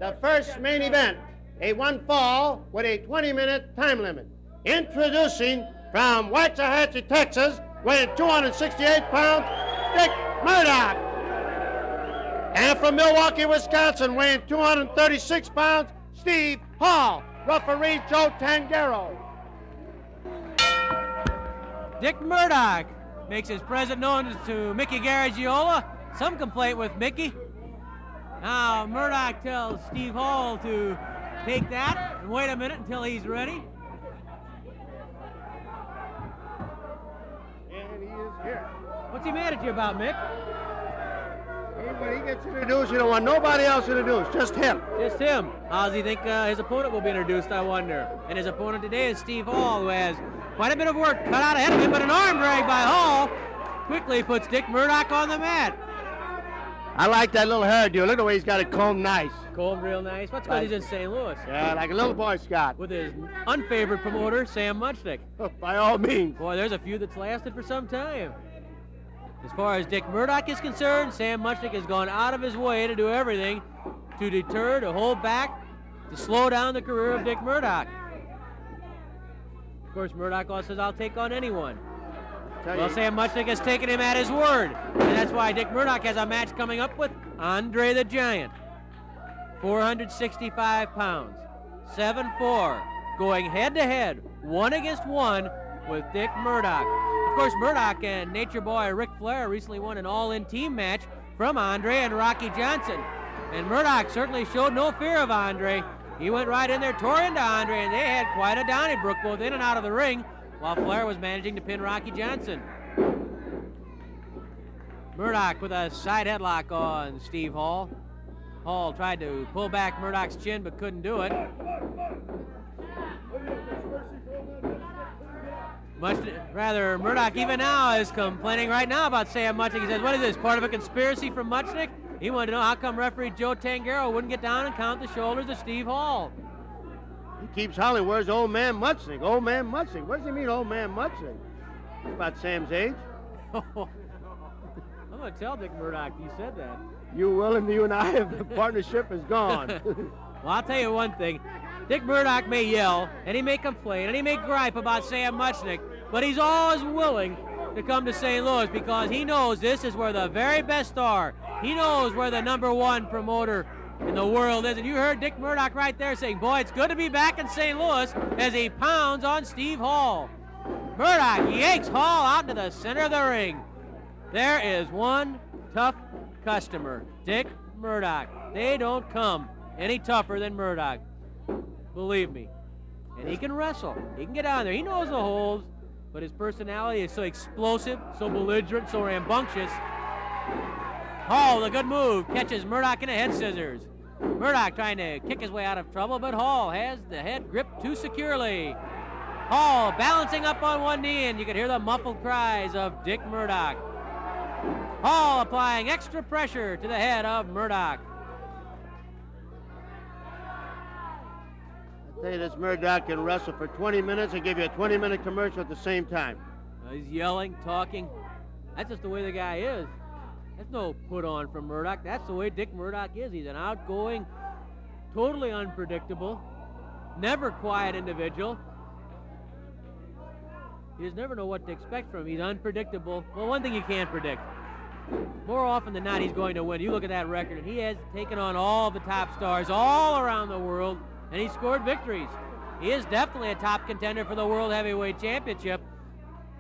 The first main event, a one fall with a 20-minute time limit. Introducing from Waxahachie, Texas, weighing 268 pounds, Dick Murdoch. And from Milwaukee, Wisconsin, weighing 236 pounds, Steve Hall. Referee Joe Tangaro. Dick Murdoch makes his presence known to Mickey Garagiola. Some complaint with Mickey. Now Murdoch tells Steve Hall to take that and wait a minute until he's ready. And he is here. What's he mad at you about, Mick? When he gets introduced, you don't want nobody else introduced, just him. Just him. How does he think his opponent will be introduced, I wonder? And his opponent today is Steve Hall, who has quite a bit of work cut out ahead of him, but an arm drag by Hall quickly puts Dick Murdoch on the mat. I like that little hairdo. Look at the way he's got it combed nice. Combed real nice. What's good? He's in St. Louis. Yeah, like a little Boy Scout. With his unfavored promoter, Sam Muchnick. By all means. Boy, there's a feud that's lasted for some time. As far as Dick Murdoch is concerned, Sam Muchnick has gone out of his way to do everything to deter, to hold back, to slow down the career of Dick Murdoch. Of course, Murdoch also says, I'll take on anyone. Well, Sam Muchnick has taken him at his word, and that's why Dick Murdoch has a match coming up with Andre the Giant. 465 pounds, 7'4", going head-to-head, 1-against-1 with Dick Murdoch. Of course, Murdoch and Nature Boy Ric Flair recently won an all-in team match from Andre and Rocky Johnson. And Murdoch certainly showed no fear of Andre. He went right in there, tore into Andre, and they had quite a Donnybrook both in and out of the ring, while Flair was managing to pin Rocky Johnson. Murdoch with a side headlock on Steve Hall. Hall tried to pull back Murdoch's chin, but couldn't do it. Murdoch even now is complaining right now about Sam Muchnick. He says, what is this, part of a conspiracy from Muchnick? He wanted to know how come referee Joe Tangaro wouldn't get down and count the shoulders of Steve Hall. He keeps hollering, where's old man Muchnick? Old man Muchnick. What does he mean, old man Muchnick? He's about Sam's age. I'm going to tell Dick Murdoch you said that. You will, and you and I, the partnership is gone. Well, I'll tell you one thing. Dick Murdoch may yell, and he may complain, and he may gripe about Sam Muchnick, but he's always willing to come to St. Louis because he knows this is where the very best are. He knows where the #1 promoter in the world is. And you heard Dick Murdoch right there saying, boy, it's good to be back in St. Louis, as he pounds on Steve Hall. Murdoch yanks Hall out into the center of the ring. There is one tough customer, Dick Murdoch. They don't come any tougher than Murdoch. Believe me. And he can wrestle. He can get out there. He knows the holds, but his personality is so explosive, so belligerent, so rambunctious. Hall, a good move, catches Murdoch in a head scissors. Murdoch trying to kick his way out of trouble, but Hall has the head gripped too securely. Hall balancing up on one knee, and you can hear the muffled cries of Dick Murdoch. Hall applying extra pressure to the head of Murdoch. I tell you, this Murdoch can wrestle for 20 minutes and give you a 20-minute commercial at the same time. He's yelling, talking. That's just the way the guy is. That's no put on from Murdoch. That's the way Dick Murdoch is. He's an outgoing, totally unpredictable, never quiet individual. You just never know what to expect from him. He's unpredictable. Well, one thing you can't predict. More often than not, he's going to win. You look at that record, and he has taken on all the top stars all around the world, and he's scored victories. He is definitely a top contender for the World Heavyweight Championship,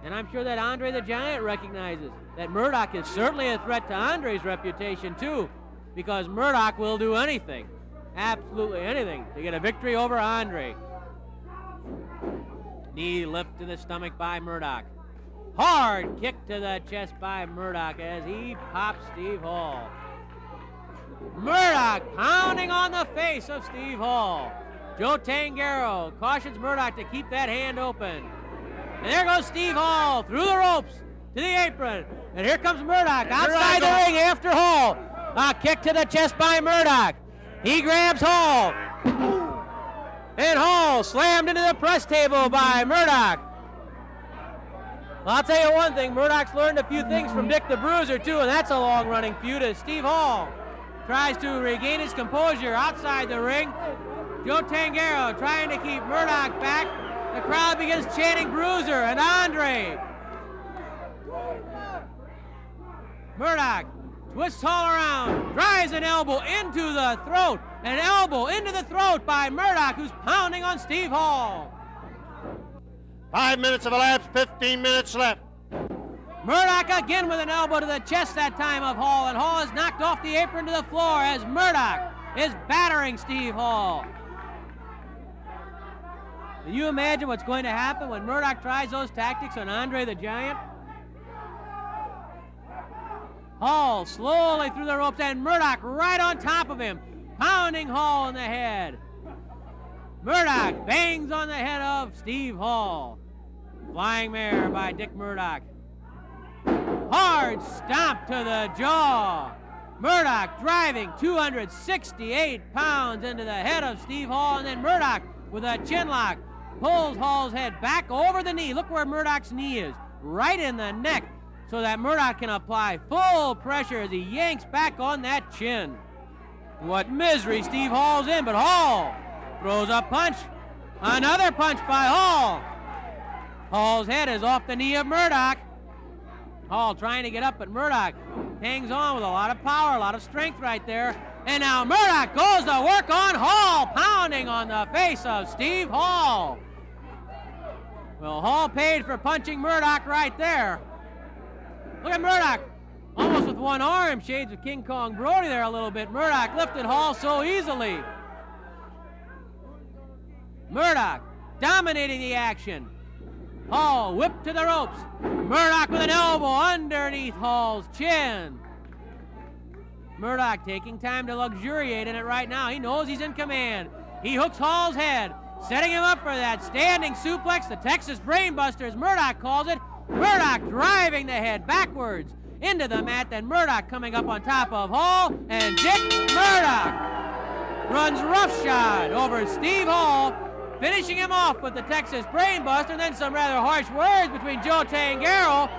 and I'm sure that Andre the Giant recognizes that Murdoch is certainly a threat to Andre's reputation, too, because Murdoch will do anything, absolutely anything, to get a victory over Andre. Knee lift to the stomach by Murdoch. Hard kick to the chest by Murdoch as he pops Steve Hall. Murdoch pounding on the face of Steve Hall. Joe Tangaro cautions Murdoch to keep that hand open. And there goes Steve Hall through the ropes to the apron. And here comes Murdoch outside the ring after Hall. A kick to the chest by Murdoch. He grabs Hall. And Hall slammed into the press table by Murdoch. Well, I'll tell you one thing, Murdoch's learned a few things from Dick the Bruiser, too, and that's a long-running feud as Steve Hall tries to regain his composure outside the ring. Joe Tangaro trying to keep Murdoch back. The crowd begins chanting Bruiser and Andre. Murdoch twists all around, drives an elbow into the throat. An elbow into the throat by Murdoch, who's pounding on Steve Hall. 5 minutes have elapsed, 15 minutes left. Murdoch again with an elbow to the chest that time of Hall, and Hall is knocked off the apron to the floor as Murdoch is battering Steve Hall. Can you imagine what's going to happen when Murdoch tries those tactics on Andre the Giant? Hall slowly through the ropes, and Murdoch right on top of him, pounding Hall in the head. Murdoch bangs on the head of Steve Hall. Flying mare by Dick Murdoch. Hard stomp to the jaw. Murdoch driving 268 pounds into the head of Steve Hall, and then Murdoch with a chin lock pulls Hall's head back over the knee. Look where Murdoch's knee is, right in the neck, so that Murdoch can apply full pressure as he yanks back on that chin. What misery Steve Hall's in, but Hall throws a punch. Another punch by Hall. Hall's head is off the knee of Murdoch. Hall trying to get up, but Murdoch hangs on with a lot of power, a lot of strength right there. And now Murdoch goes to work on Hall, pounding on the face of Steve Hall. Well, Hall paid for punching Murdoch right there. Look at Murdoch, almost with one arm, shades of King Kong Brody there a little bit. Murdoch lifted Hall so easily. Murdoch dominating the action. Hall whipped to the ropes. Murdoch with an elbow underneath Hall's chin. Murdoch taking time to luxuriate in it right now. He knows he's in command. He hooks Hall's head, setting him up for that standing suplex, the Texas Brainbuster, as Murdoch calls it. Murdoch driving the head backwards into the mat, then Murdoch coming up on top of Hall, and Dick Murdoch runs roughshod over Steve Hall, finishing him off with the Texas Brainbuster, and then some rather harsh words between Joe Tangaro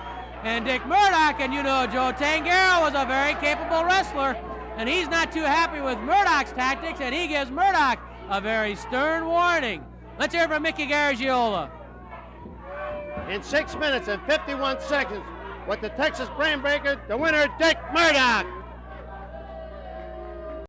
and Dick Murdoch. And you know Joe Tangaro was a very capable wrestler, and he's not too happy with Murdoch's tactics, and he gives Murdoch a very stern warning. Let's hear from Mickey Garagiola. In 6 minutes and 51 seconds, with the Texas Brainbreaker, the winner, Dick Murdoch.